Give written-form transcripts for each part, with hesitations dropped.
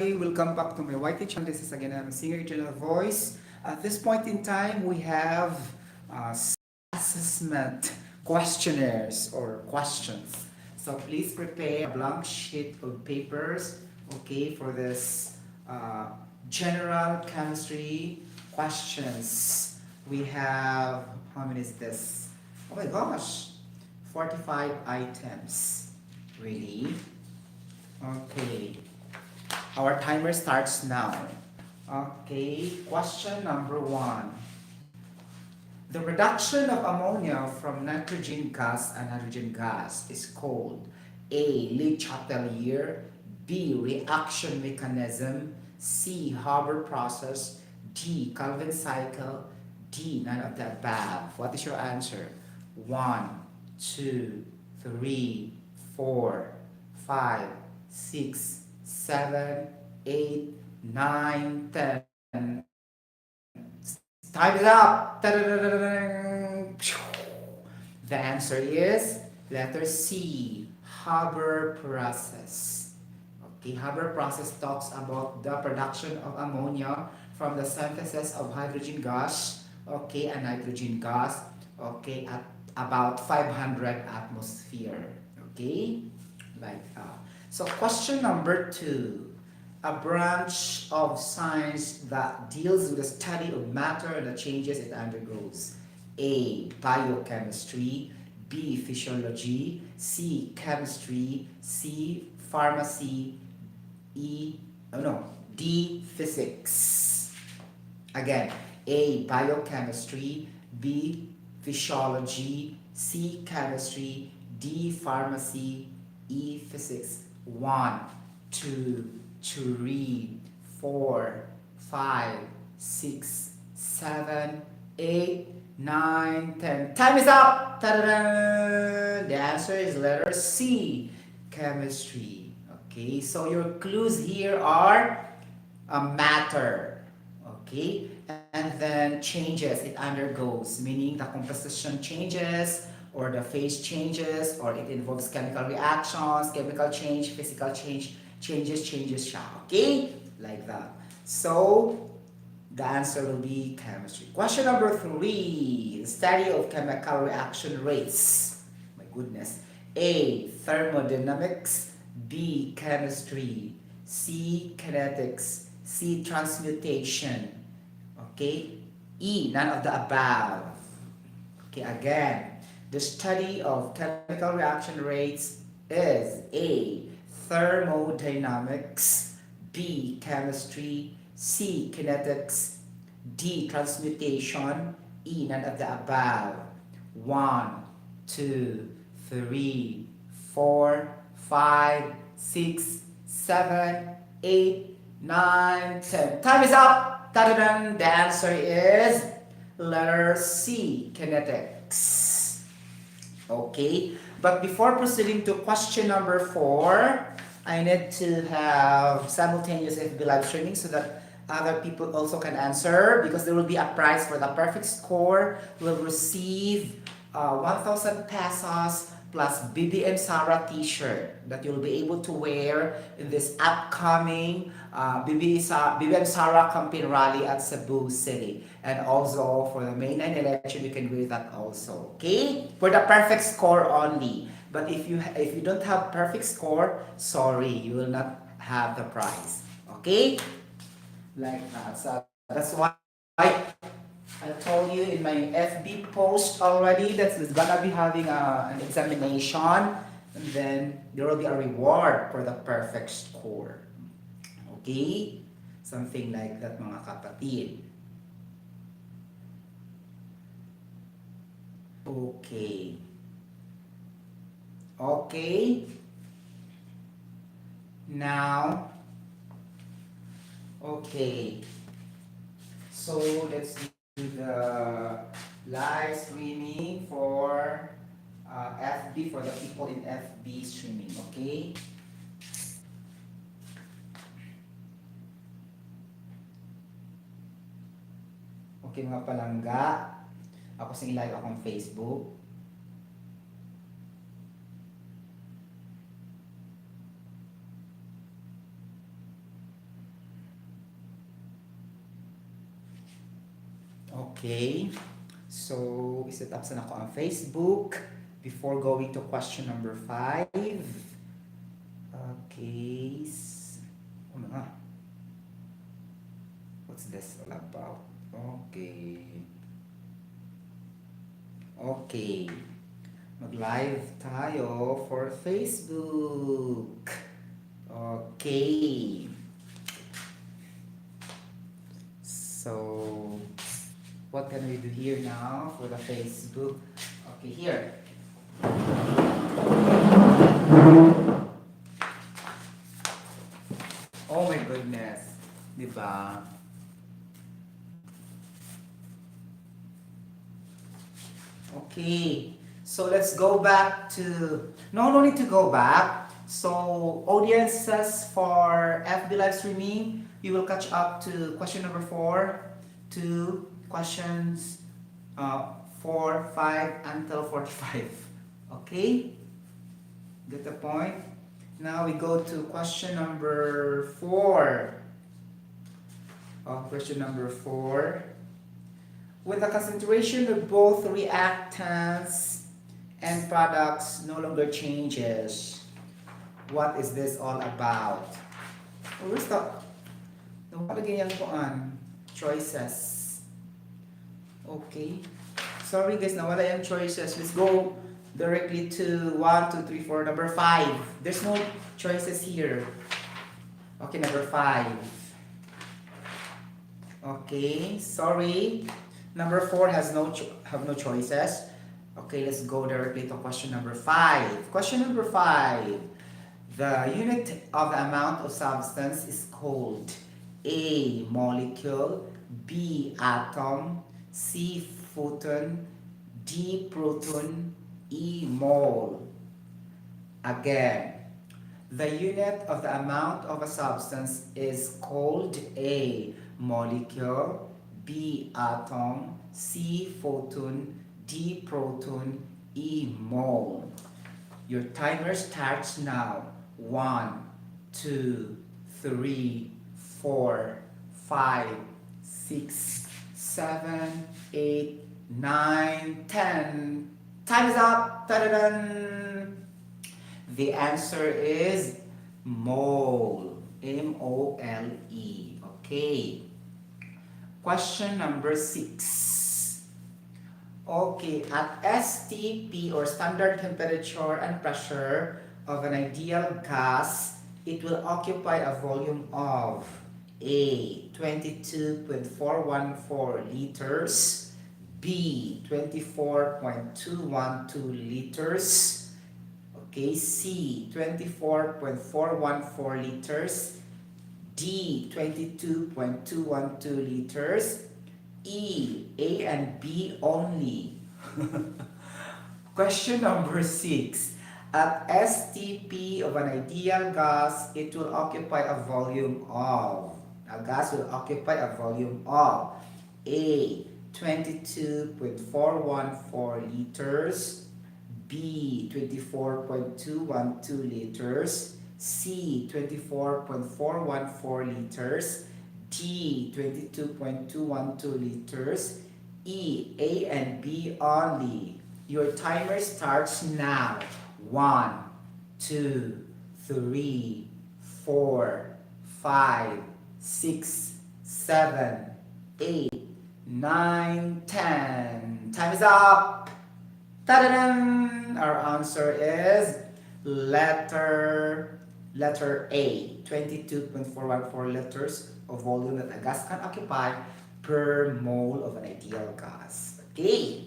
Welcome back to my YT channel. This is again Singer Eternal Voice. At this point in time, we have assessment questionnaires or questions. So please prepare a blank sheet of papers, okay, for this general chemistry questions. We have, how many is this? Oh my gosh, 45 items. Really? Okay. Our timer starts now. Okay, question number 1. The reduction of ammonia from nitrogen gas and hydrogen gas is called A. Le Chatelier, B. Reaction mechanism, C. Haber process, D. Calvin cycle, D. None of the above. What is your answer? 1, 2, 3, 4, 5, 6, 7, 8, 9, 10. Time is up. The answer is letter C, Haber process. Okay, Haber process talks about the production of ammonia from the synthesis of hydrogen gas, okay, and nitrogen gas, okay, at about 500 atmosphere, okay, like that. So question number 2. A branch of science that deals with the study of matter and the changes it undergoes. A. Biochemistry, B. Physiology, C. Chemistry, C. Pharmacy, D. Physics. Again, A. Biochemistry, B. Physiology, C. Chemistry, D. Pharmacy, E. Physics. 1, 2, 3, 4, 5, 6, 7, 8, 9, 10. Time is up! Ta-da-da! The answer is letter C, chemistry. Okay, so your clues here are matter. Okay, and then changes it undergoes, meaning the composition changes, or the phase changes, or it involves chemical reactions, chemical change, physical change, changes siya. Okay? Like that. So, the answer will be chemistry. Question number 3. Study of chemical reaction rates. My goodness. A. Thermodynamics. B. Chemistry. C. Kinetics. C. Transmutation. Okay? E. None of the above. Okay, again. The study of chemical reaction rates is A. Thermodynamics, B. Chemistry, C. Kinetics, D. Transmutation, E. None of the above. 1, 2, 3, 4, 5, 6, 7, 8, 9, 10. Time is up! Ta-da-dan! The answer is letter C. Kinetics. Okay, but before proceeding to question number 4, I need to have simultaneous FB live streaming so that other people also can answer, because there will be a prize for the perfect score. Will receive 1,000 pesos plus BBM Sara t-shirt that you'll be able to wear in this upcoming BBM Sara campaign rally at Cebu City. And also for the May 9 election, you can wear that also. Okay? For the perfect score only. But if you don't have perfect score, sorry, you will not have the prize. Okay? Like that. So that's why I told you in my FB post already that it's gonna be having an examination, and then there will be a reward for the perfect score. Okay? Something like that, mga kapatid. Okay. Okay. Now, okay. So let's do the live streaming for FB, for the people in FB streaming, okay? Okay mga palangga, ako sa live akong Facebook. Okay. So, iset up sana ko ang Facebook before going to question number 5. Okay. Ano nga? What's this all about? Okay. Okay. Mag-live tayo for Facebook. Okay. So, what can we do here now for the Facebook? Okay, here. Oh my goodness. Diba? Okay. So let's go back to, no need to go back. So audiences for FB live streaming, you will catch up to question number 4 to questions 4, 5 until 45. Okay? Get the point? Now we go to question number 4. Question number 4. When the concentration of both reactants and products no longer changes, what is this all about? Where's the nakalagay yan koan? Choices. Okay. Sorry guys, nawala yung choices. Let's go directly to 1, 2, 3, 4, number 5. There's no choices here. Okay, number 5. Okay, sorry. Number 4 has no choices. Okay, let's go directly to question number 5. Question number 5. The unit of the amount of substance is called A, molecule, B, atom, C, photon, D, proton, E, mole. Again, the unit of the amount of a substance is called A, molecule, B, atom, C, photon, D, proton, E, mole. Your timer starts now. 1, 2, 3, 4, 5, 6, 7, 8, 9, 10. Time is up. Ta-da-dan. The answer is mole. M-O-L-E. Okay. Question number 6. Okay, at STP or standard temperature and pressure of an ideal gas, it will occupy a volume of A, 22.414 liters, B, 24.212 liters, okay, C, 24.414 liters, D, 22.212 liters, E, A and B only. Question number 6. At STP of an ideal gas, it will occupy a volume of, a gas will occupy a volume of A, 22.414 liters, B, 24.212 liters, C, 24.414 liters, D, 22.212 liters, E, A and B only. Your timer starts now. 1, 2, 3, 4, 5, 6, 7, 8, 9, 10. Time is up. Ta-da-dan! Our answer is letter A. 22.414 liters of volume that a gas can occupy per mole of an ideal gas. Okay.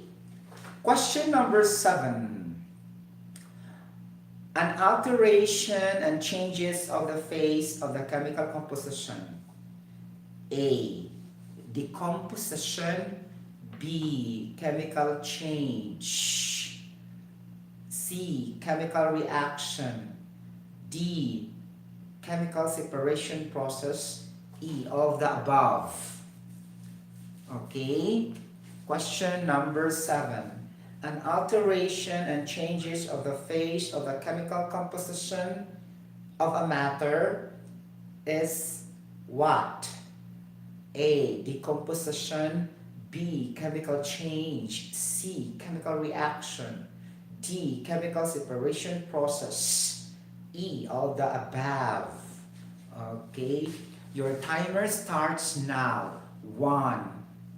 Question number 7. An alteration and changes of the phase of the chemical composition. A, decomposition. B, chemical change. C, chemical reaction. D, chemical separation process. E, all of the above. Okay. Question number 7. An alteration and changes of the phase of the chemical composition of a matter is what? A, decomposition. B, chemical change. C, chemical reaction. D, chemical separation process. E, all the above. Okay, your timer starts now. 1,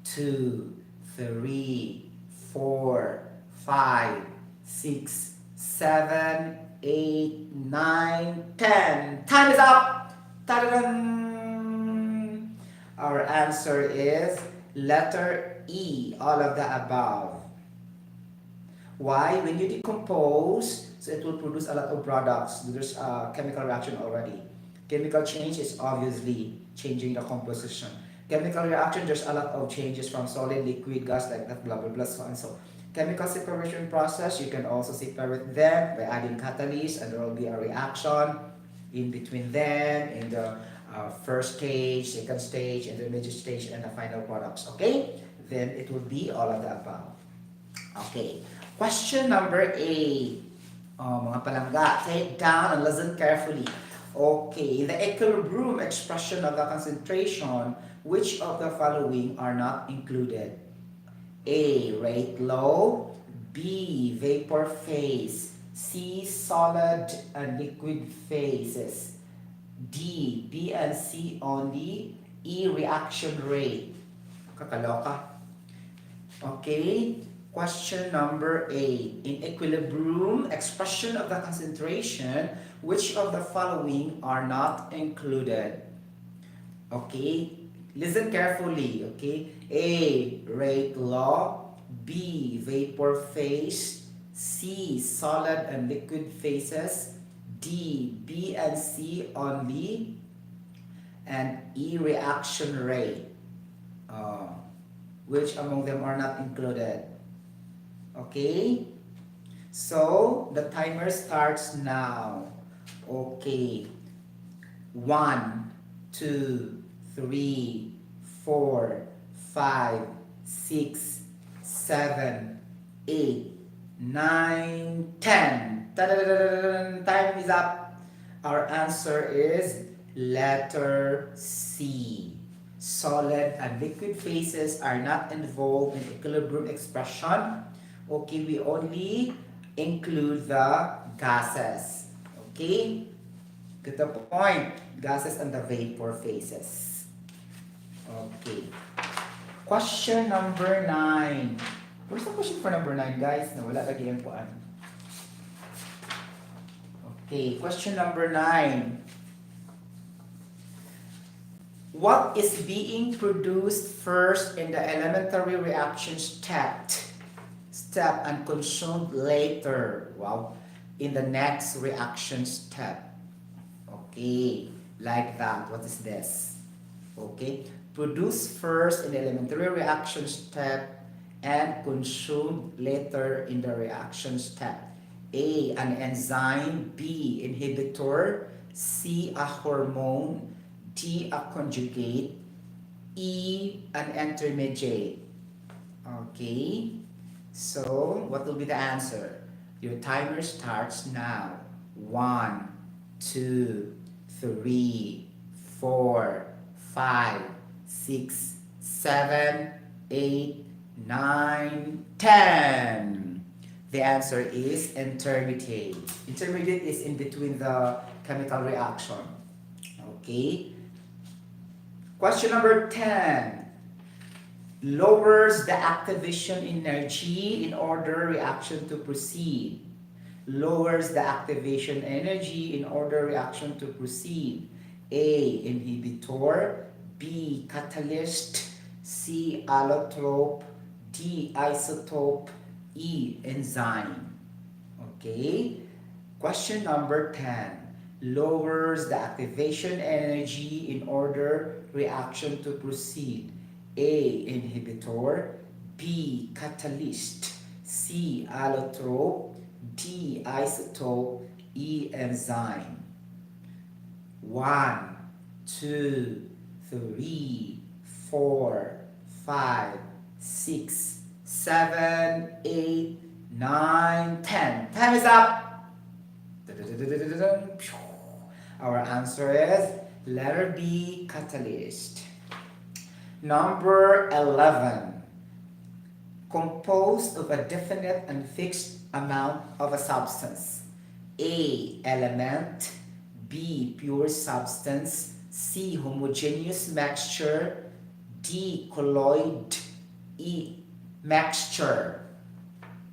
2, 3, 4, 5, 6, 7, 8, 9, 10. Time is up! Ta-da-dum! Our answer is letter E, all of the above. Why? When you decompose, so it will produce a lot of products. There's a chemical reaction already. Chemical change is obviously changing the composition. Chemical reaction, there's a lot of changes from solid, liquid, gas, like that, blah, blah, blah, so on. So, chemical separation process, you can also separate them by adding catalyst, and there will be a reaction in between them, in the first stage, second stage, intermediate stage, and the final products. Okay? Then it will be all of the above. Okay. Question number 8. Mga palangga, take down and listen carefully. Okay, in the equilibrium expression of the concentration, which of the following are not included? A, rate law. B, vapor phase. C, solid and liquid phases. D, B and C only. E, reaction rate. Kakaloka. Okay, question number 8. In equilibrium expression of the concentration, which of the following are not included? Okay, listen carefully. Okay, A, rate law. B, vapor phase. C, solid and liquid phases. D, B and C only. And E, reaction rate. Which among them are not included? Okay, so the timer starts now. Okay, 1, 2, 3, 4, 5, 6, 7, 8, 9, 10. Time is up. Our answer is letter C. Solid and liquid phases are not involved in equilibrium expression. Okay, we only include the gases. Okay, get the point. Gases and the vapor phases. Okay. Question number 9. Where's the question for number 9, guys? Nawala lagi yung puan. Okay, question number 9. What is being produced first in the elementary reaction step and consumed later? Wow, in the next reaction step. Okay, like that. What is this? Okay, produced first in the elementary reaction step and consumed later in the reaction step. A, an enzyme. B, inhibitor. C, a hormone. D, a conjugate. E, an intermediate. Okay, so what will be the answer? Your timer starts now. 1, 2, 3, 4, 5, 6, 7, 8, 9, 10. The answer is intermediate. Intermediate is in between the chemical reaction. Okay. Question number 10. Lowers the activation energy in order reaction to proceed. Lowers the activation energy in order reaction to proceed. A, inhibitor. B, catalyst. C, allotrope. D, isotope. E, enzyme. Okay. Question number 10. Lowers the activation energy in order reaction to proceed. A, inhibitor. B, catalyst. C, allotrope. D, isotope. E, enzyme. 1, 2, 3, 4, 5, 6, 7, 8, 9, 10. Time is up. Our answer is letter B, catalyst. Number 11. composed of a definite and fixed amount of a substance. A. Element. B. Pure substance. C. Homogeneous mixture. D. Colloid. E. Mixture.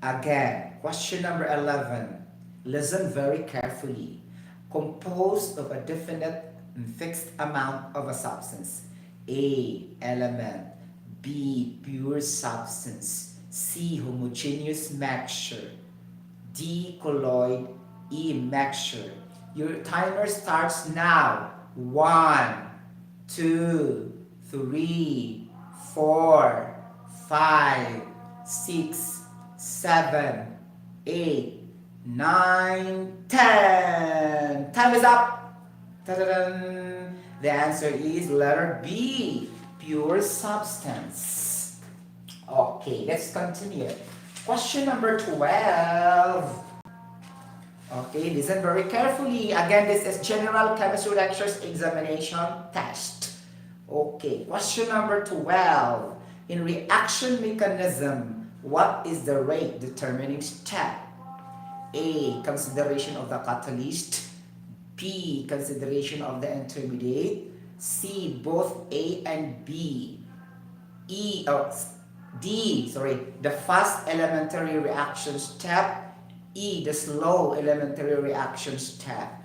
Again, question number 11. Listen very carefully. Composed of a definite and fixed amount of a substance. A. Element. B. Pure substance. C. Homogeneous mixture. D. Colloid. E. Mixture. Your timer starts now. 1, 2, 3, 4, 5, 6, 7, 8, 9, 10. Time is up. Ta-da-dun. The answer is letter B, pure substance. Okay, let's continue. Question number 12. Okay, listen very carefully. Again, this is General Chemistry Lectures Examination Test. Okay, question number 12. In reaction mechanism, what is the rate determining step? A. Consideration of the catalyst. B. Consideration of the intermediate. C. Both A and B. D. The fast elementary reaction step. E. The slow elementary reaction step.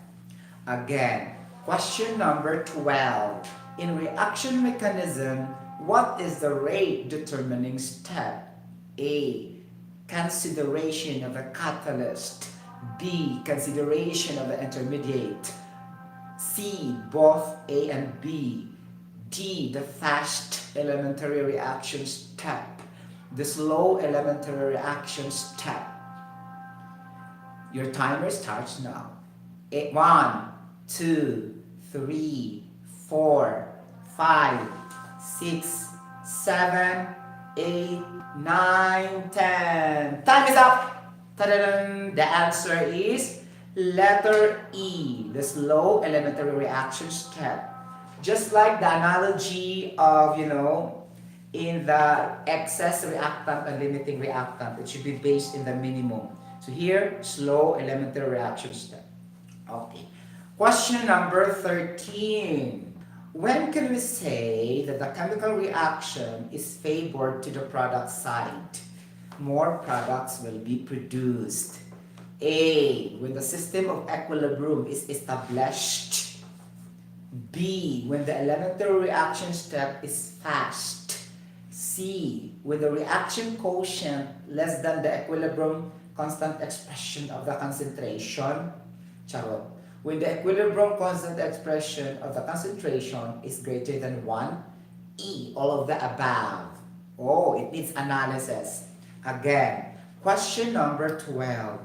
Again, question number 12. In reaction mechanism, what is the rate determining step? A. Consideration of the catalyst. B. Consideration of the intermediate. C. Both A and B. D. The fast elementary reaction step. The slow elementary reaction step. Your timer starts now. 1, 2, 3, 4, 5, 6, 7, 8, 9, 10. Time is up. Ta-da-dun. The answer is letter E, the slow elementary reaction step. Just like the analogy of, in the excess reactant and limiting reactant, it should be based in the minimum. So here, slow elementary reaction step. Okay. Question number 13. When can we say that the chemical reaction is favored to the product side? More products will be produced. A. When the system of equilibrium is established. B. When the elementary reaction step is fast. C. When the reaction quotient less than the equilibrium constant expression of the concentration. Charot. When the equilibrium constant expression of the concentration is greater than 1. E. All of the above. Oh, it needs analysis. Again, question number 12.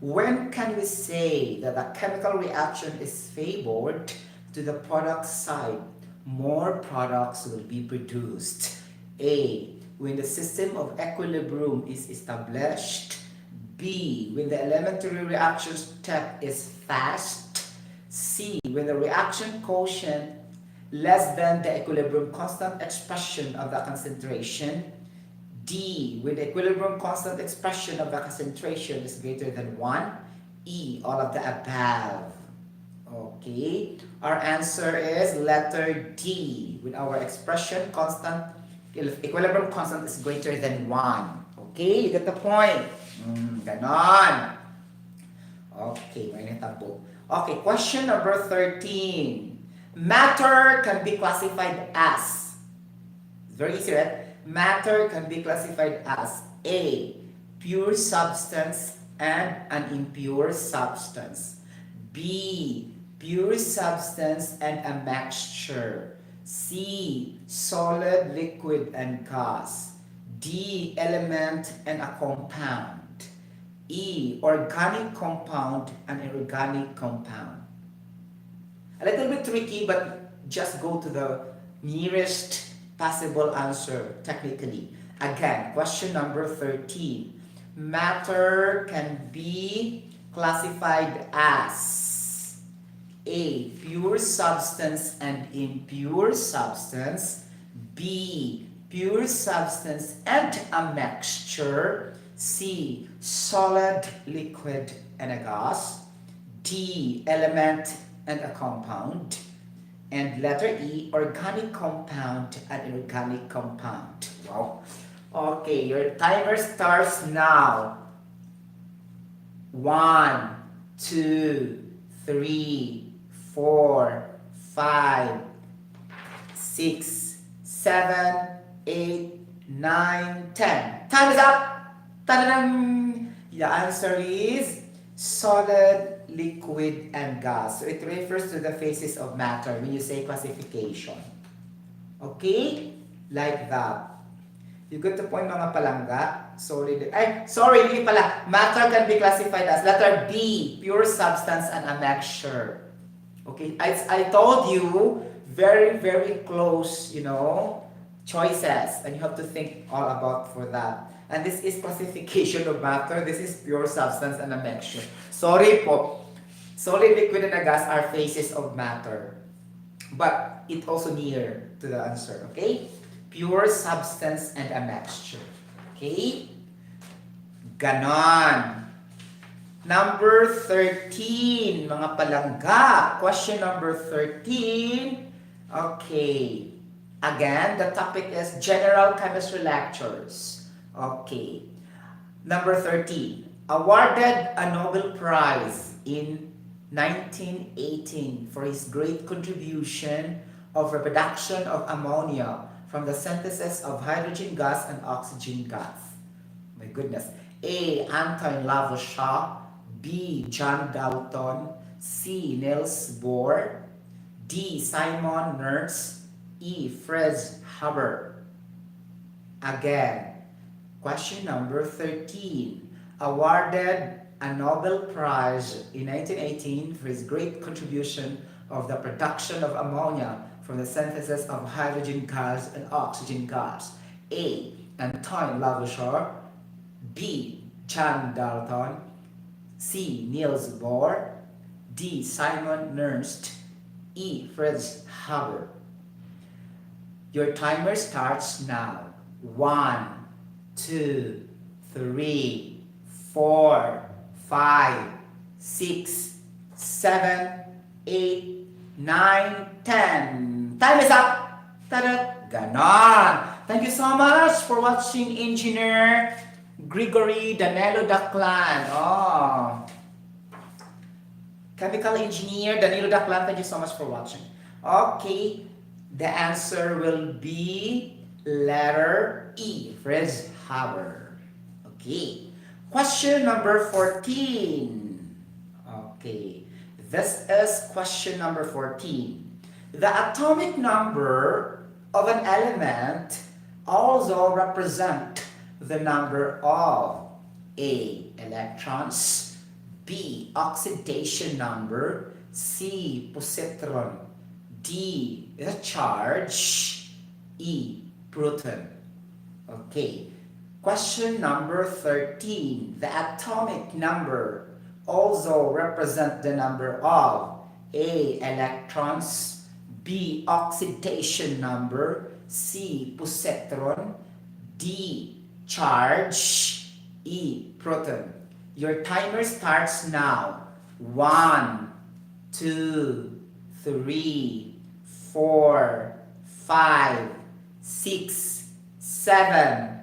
When can we say that the chemical reaction is favored to the product side? More products will be produced. A. When the system of equilibrium is established. B. When the elementary reaction step is fast. C. When the reaction quotient less than the equilibrium constant expression of the concentration. D. When the equilibrium constant expression of the concentration is greater than 1. E. All of the above. Okay. Our answer is letter D. When our expression constant, equilibrium constant is greater than 1. Okay, you get the point? Ganon. Okay, may natabo. Okay, question number 13. Matter can be classified as. It's very easy, right? Matter can be classified as A. Pure substance and an impure substance. B. Pure substance and a mixture. C. Solid, liquid, and gas. D. Element and a compound. E. Organic compound and inorganic compound. A little bit tricky, but just go to the nearest possible answer technically. Again, question number 13. Matter can be classified as A. Pure substance and impure substance. B. pure substance and a mixture. C, solid, liquid, and a gas. D, element and a compound. And letter E, organic compound and inorganic compound. Wow. Okay, your timer starts now. 1, 2, 3, 4, 5, 6, 7, 8, 9, 10. Time is up! Ta-da-dang! The answer is solid, liquid, and gas. So it refers to the phases of matter when you say classification. Okay? Like that. You got the point, mga palangga? Solid. Sorry, hindi pala. Matter can be classified as letter B, pure substance and a mixture. Okay? I told you, very, very close, choices. And you have to think all about for that. And this is classification of matter. This is pure substance and a mixture. Sorry po. Solid, liquid, and a gas are phases of matter. But it also near to the answer. Okay? Pure substance and a mixture. Okay? Ganon. Number 13, mga palangga. Question number 13. Okay. Again, the topic is General Chemistry Lectures. Okay. Number 13. Awarded a Nobel Prize in 1918 for his great contribution of reproduction of ammonia from the synthesis of hydrogen gas and oxygen gas. My goodness. A. Anton Lavoisier. B. John Dalton. C. Niels Bohr. D. Simon Nernst. E. Fritz Haber. Again, question number 13. Awarded a Nobel Prize in 1918 for his great contribution of the production of ammonia from the synthesis of hydrogen gas and oxygen gas. A. Anton Lavoisier. B. John Dalton. C. Niels Bohr. D. Simon Nernst. E. Fritz Haber. Your timer starts now. 1, 2, 3, 4, 5, 6, 7, 8, 9, 10. Time is up! Ta-da! Ganon! Thank you so much for watching Engineer Gregory Danilo Daclan. Oh. Chemical Engineer Danilo Daclan, thank you so much for watching. Okay, the answer will be letter E, Fritz Haber. Okay, question number 14. Okay, this is question number 14. The atomic number of an element also represent the number of A. Electrons, B. Oxidation number, C. Positron, D. The charge, E. Proton. Okay. Question number 13. The atomic number also represent the number of A. Electrons, B. Oxidation number, C. Positron, D. Charge, E. Proton. Your timer starts now. 1, 2, 3, 4, 5, 6, 7,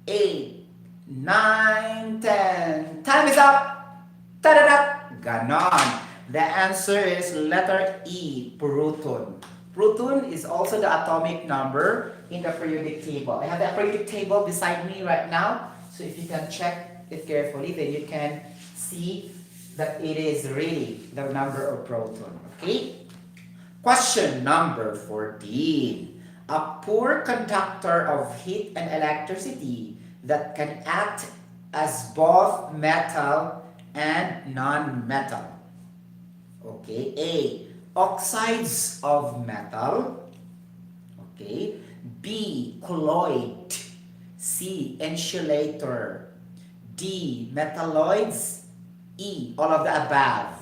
8, 9, 10. Time is up! Ta-da-da! Ganon. The answer is letter E, proton. Proton is also the atomic number in the periodic table. I have the periodic table beside me right now. So if you can check it carefully, then you can see that it is really the number of proton. Okay? Question number 14. A poor conductor of heat and electricity that can act as both metal and non-metal. Okay, A. Oxides of metal. Okay. B. Colloid. C. Insulator. D. Metalloids. E. All of the above.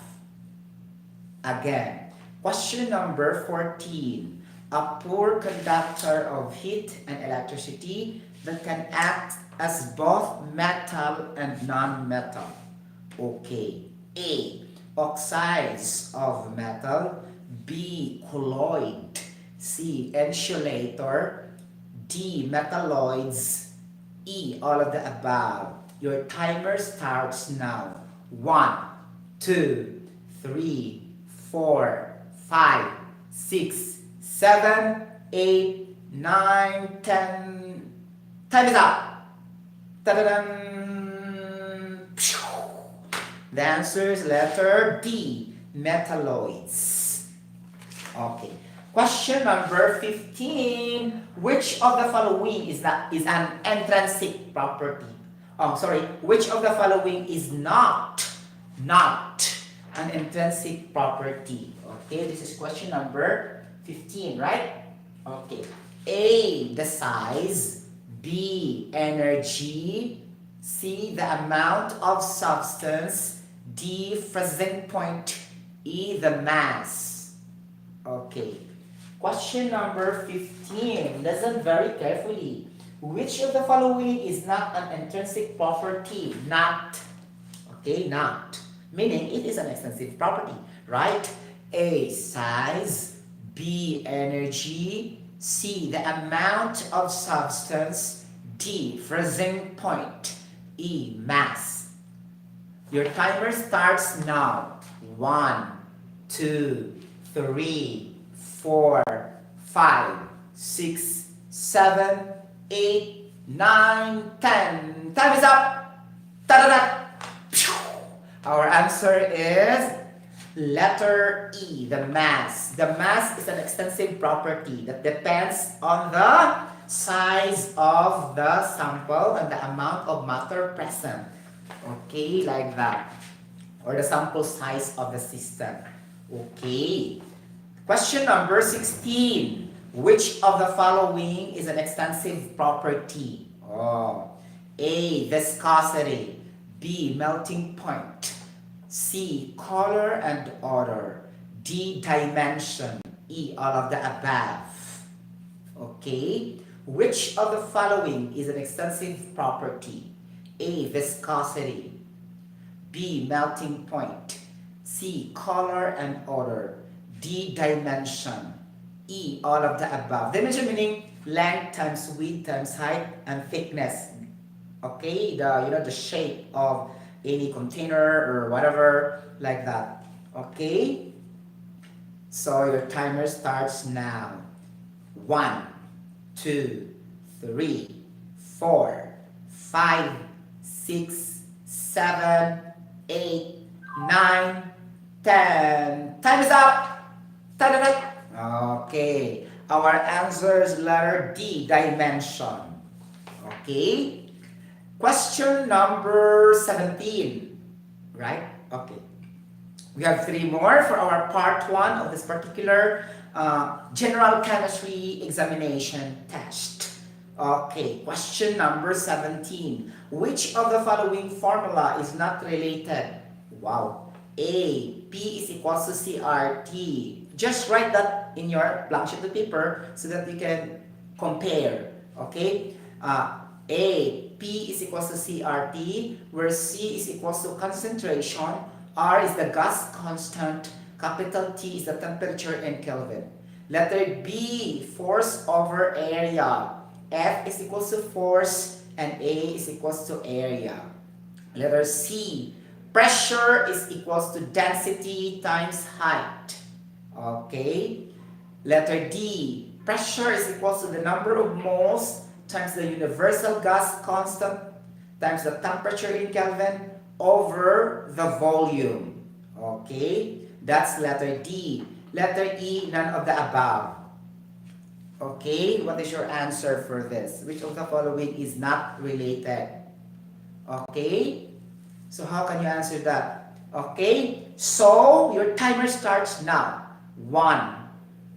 Again, question number 14. a poor conductor of heat and electricity that can act as both metal and non-metal. Okay. A. Oxides of metal. B. Colloid. C. Insulator. D. Metalloids. E. All of the above. Your timer starts now. 1, 2, 3, 4, 5, 6, 7, 8, 9, 10. Time is up. Ta-da-dum. The answer is letter D, metalloids. Okay. Question number 15. Which of the following is an intrinsic property? Which of the following is not an intrinsic property? Okay, this is question number 15, right? Okay. A, the size. B, energy. C, the amount of substance. D, freezing point. E, the mass. Okay. Question number 15. Listen very carefully. Which of the following is not an intrinsic property? Not. Okay, not. Meaning it is an extensive property, right? A, size. B, energy. C, the amount of substance. D, freezing point. E, mass. Your timer starts now. 1, 2, 3, 4, 5, 6, 7, 8, 9, 10. Time is up. Ta-da-da. Our answer is letter E, the mass. The mass is an extensive property that depends on the size of the sample and the amount of matter present. Okay, like that. Or the sample size of the system. Okay. Question number 16. Which of the following is an extensive property? A, viscosity. B, melting point. C, color and odor. D, dimension. E, all of the above. Okay. Which of the following is an extensive property? A, viscosity. B, melting point. C, color and odor. D, dimension. E, all of the above. Dimension meaning length times width times height and thickness. Okay, the shape of any container or whatever, like that. Okay, so your timer starts now. 1, 2, 3, 4, 5, 6, 7, 8, 9, 10. Time is up. Ta-da-da. Okay, our answer is letter D, dimension. Okay. Question number 17, right? Okay. We have 3 more for our part 1 of this particular general chemistry examination test. Okay, question number 17. Which of the following formula is not related? Wow. A, P is equals to CRT. Just write that in your blank sheet of paper so that you can compare. Okay. A, P is equals to CRT, where C is equals to concentration, R is the gas constant, capital T is the temperature in Kelvin. Letter B, force over area. F is equals to force and A is equals to area. Letter C, pressure is equals to density times height. Okay. Letter D, pressure is equals to the number of moles times the universal gas constant times the temperature in Kelvin over the volume. Okay, that's letter D. Letter E, none of the above. Okay, what is your answer for this? Which of the following is not related? Okay, so how can you answer that? Okay, so your timer starts now. 1,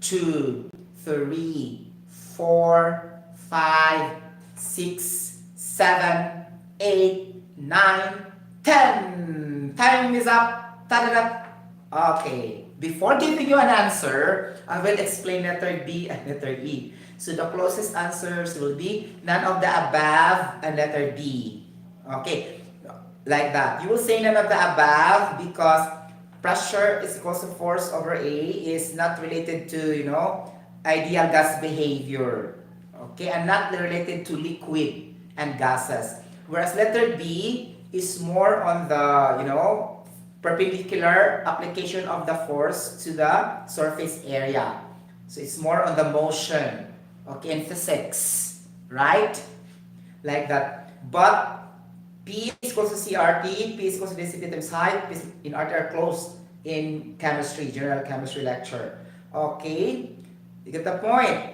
2, 3, 4, 5, 6, 7, 8, 9, 10. Time is up. Ta-da-da. Okay, Before giving you an answer, I will explain letter B and letter E. So the closest answers will be none of the above and letter B. Okay, like that. You will say none of the above because pressure is equal to force over A is not related to, ideal gas behavior. Okay, and not related to liquid and gases. Whereas letter B is more on the, perpendicular application of the force to the surface area. So it's more on the motion, okay, in physics, right? Like that. But P is equal to CRT, P is equal to density times height, P in RT are close in chemistry, general chemistry lecture. Okay, you get the point.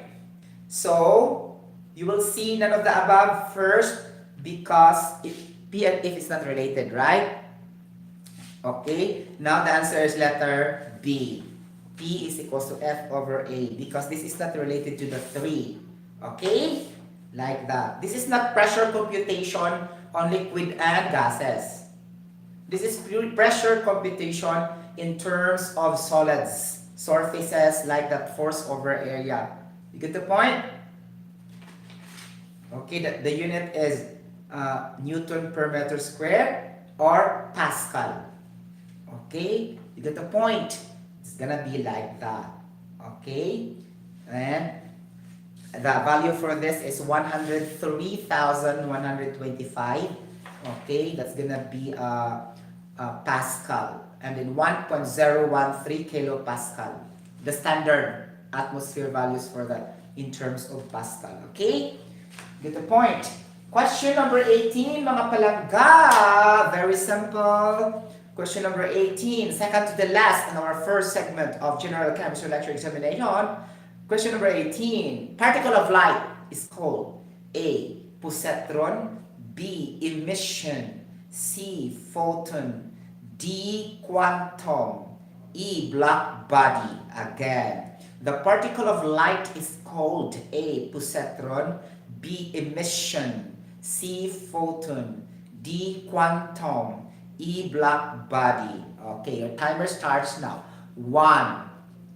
So you will see none of the above first because P and F is not related, right? Okay, now the answer is letter B. P is equals to F over A because this is not related to the 3. Okay, like that. This is not pressure computation on liquid and gases. This is pure pressure computation in terms of solids, surfaces like that force over area. You get the point? Okay, the unit is Newton per meter square or Pascal. Okay, you get the point? It's gonna be like that. Okay, and the value for this is 103,125. Okay, that's gonna be a Pascal, and then 1.013 kilopascal. The standard atmosphere values for that in terms of Pascal. Okay, get the point. Question number 18, mga palangga. Very simple. Question number 18, second to the last in our first segment of General Chemistry Lecture Examination. Question number 18, particle of light is called A, positron, B, emission, C, photon, D, quantum, E, black body. Again, the particle of light is called A, positron, B, emission, C, photon, D, quantum, E, black body. Okay, your timer starts now. 1,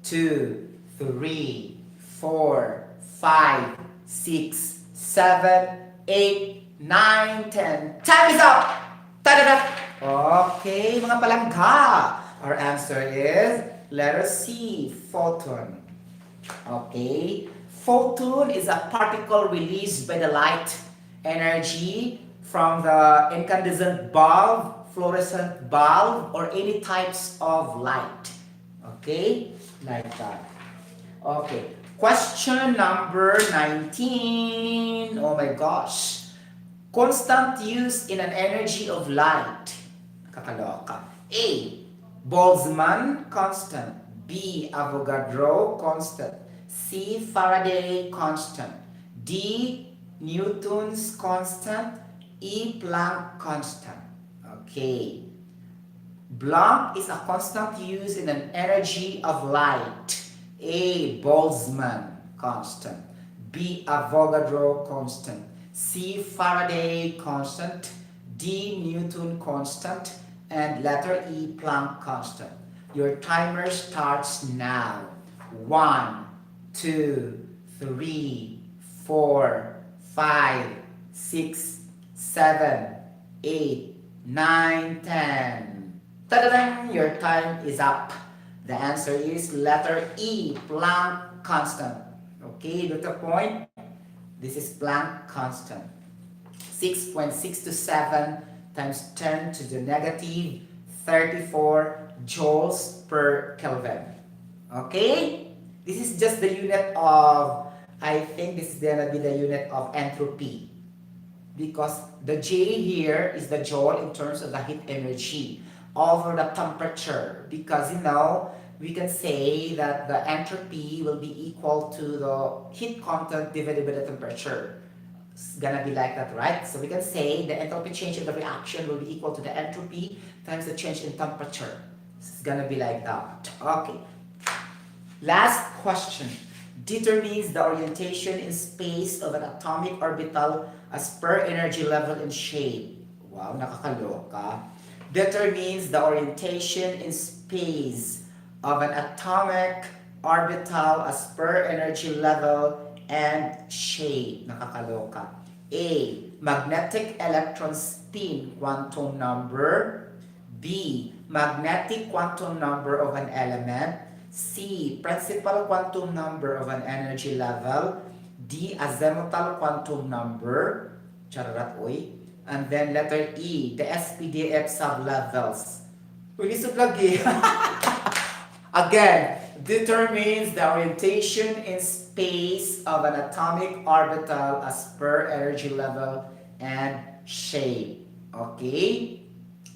2, 3, 4, 5, 6, 7, 8, 9, 10. Time is up! Ta-da-da! Okay, mga palangga. Our answer is letter C, photon. Okay, photon is a particle released by the light energy from the incandescent bulb, fluorescent bulb, or any types of light. Okay, like that. Okay, question number 19. Oh my gosh. Constant use in an energy of light. Kakaloka. A, Boltzmann constant. B, Avogadro constant. C, Faraday constant. D, Newton's constant. E, Planck constant. Okay. Planck is a constant used in an energy of light. A, Boltzmann constant. B, Avogadro constant. C, Faraday constant. D, Newton constant. And letter E, Planck constant. Your timer starts now. 1, 2, 3, 4, 5, 6, 7, 8, 9, 10. Ta-da-dang! Your time is up. The answer is letter E, Planck constant. Okay, look at the point. This is Planck constant. 6.627 times 10 to the negative 34 joules per Kelvin. Okay? This is just the unit of, I think this is gonna be the unit of entropy. Because the J here is the joule in terms of the heat energy over the temperature. Because we can say that the entropy will be equal to the heat content divided by the temperature. It's gonna be like that, right? So we can say the enthalpy change of the reaction will be equal to the entropy times the change in temperature. It's gonna be like that. Okay. Last question. Determines the orientation in space of an atomic orbital as per energy level and shape. Wow, nakakaloka. Determines the orientation in space of an atomic orbital as per energy level and shape. Nakakaloka. A. Magnetic electron spin quantum number. B. Magnetic quantum number of an element. C. Principal quantum number of an energy level. D. Azimuthal quantum number. Chararat, oy. And then letter E. The SPDF sublevels. Uy, lisod lagi. Again, determines the orientation in space of an atomic orbital as per energy level and shape. Okay?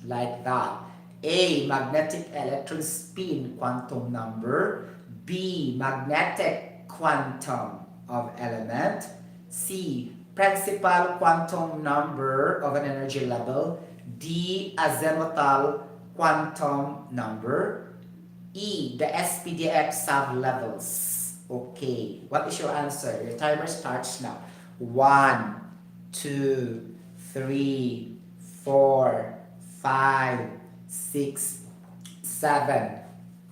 Like that. A. Magnetic electron spin quantum number. B. Magnetic quantum of element. C. Principal quantum number of an energy level. D. Azimuthal quantum number. E. The SPDX sublevels. Okay. What is your answer? Your timer starts now. 1, 2, 3, 4, 5, 6, 7,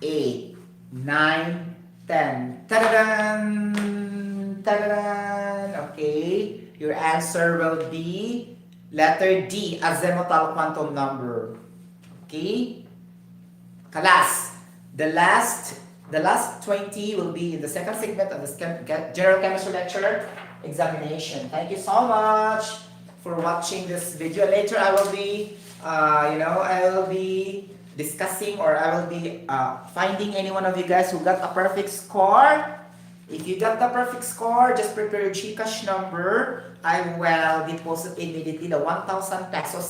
8, 9, 10. Ta-da-dan! Ta-da-dan! Okay. Your answer will be letter D, azimuthal quantum number. Okay? Kalas. The last 20 will be in the second segment of the General Chemistry Lecture examination. Thank you so much for watching this video. Later I will be, I will be discussing, or I will be finding any one of you guys who got a perfect score. If you got the perfect score, just prepare your GCash number. I will deposit immediately the 1,000 pesos,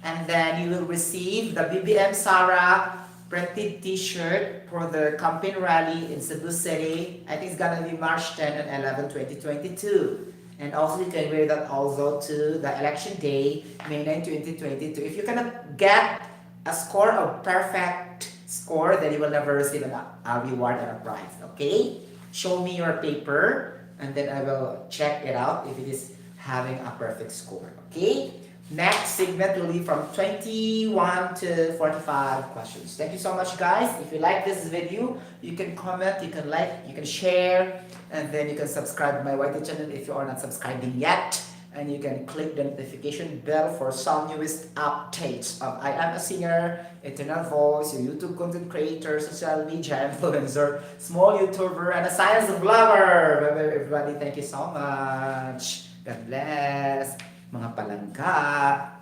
and then you will receive the BBM Sara printed t-shirt for the campaign rally in Cebu City. I think it's gonna be March 10 and 11, 2022. And also you can wear that also to the election day, May 9, 2022. If you cannot get a score of perfect score, then you will never receive a reward and a prize. Okay? Show me your paper, and then I will check it out if it is having a perfect score. Okay? Next segment will be from 21 to 45 questions. Thank you so much, guys. If you like this video, you can comment, you can like, you can share, and then you can subscribe to my YT channel if you are not subscribing yet. And you can click the notification bell for some newest updates of I Am a Singer, Eternal Voice, your YouTube content creator, social media influencer, small YouTuber, and a science vlogger. Bye-bye, everybody. Thank you so much. God bless. Mga palangga.